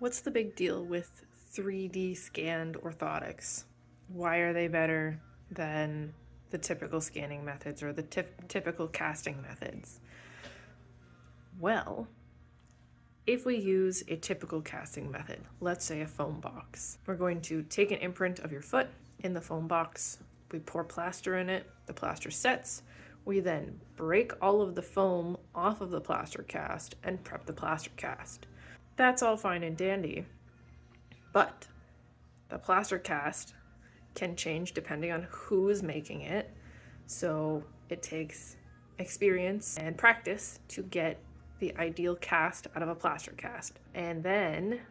What's the big deal with 3D scanned orthotics? Why are they better than the typical scanning methods or the typical casting methods? Well, if we use a typical casting method, let's say a foam box, we're going to take an imprint of your foot in the foam box, we pour plaster in it, the plaster sets, we then break all of the foam off of the plaster cast and prep the plaster cast. That's all fine and dandy, but the plaster cast can change depending on who is making it, so it takes experience and practice to get the ideal cast out of a plaster cast. And then,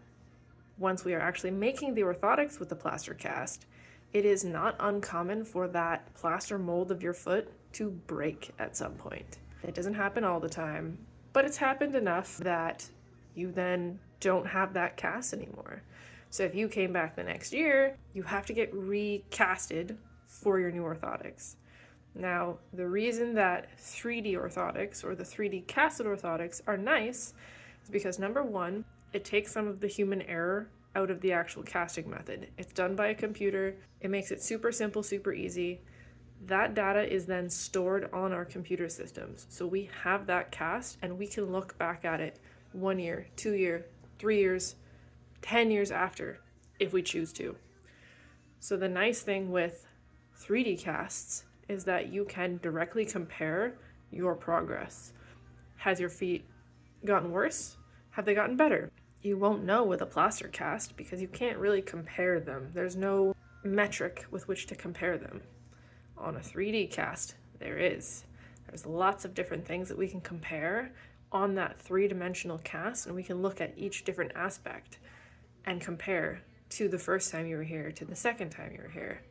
once we are actually making the orthotics with the plaster cast, it is not uncommon for that plaster mold of your foot to break at some point. It doesn't happen all the time, but it's happened enough that you then don't have that cast anymore. So if you came back the next year, you have to get recasted for your new orthotics. Now, the reason that 3D orthotics or the 3D casted orthotics are nice is because number one, it takes some of the human error out of the actual casting method. It's done by a computer. It makes it super simple, super easy. That data is then stored on our computer systems. So we have that cast and we can look back at it 1 year, 2 year, 3 years, 10 years after if we choose to. So the nice thing with 3D casts is that you can directly compare your progress. Has your feet gotten worse? Have they gotten better? You won't know with a plaster cast because you can't really compare them. There's no metric with which to compare them. On a 3D cast, there is. There's lots of different things that we can compare on that three-dimensional cast, and we can look at each different aspect and compare to the first time you were here to the second time you were here.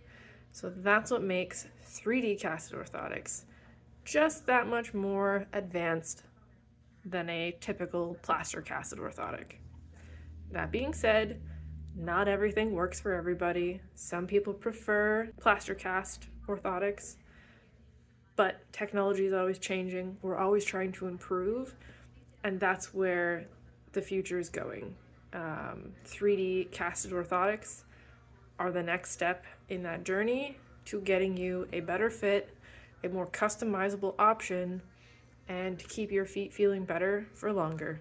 So that's what makes 3D casted orthotics just that much more advanced than a typical plaster casted orthotic. That being said, not everything works for everybody. Some people prefer plaster cast orthotics, but technology is always changing. We're always trying to improve, and that's where the future is going. 3D casted orthotics are the next step in that journey to getting you a better fit, a more customizable option, and to keep your feet feeling better for longer.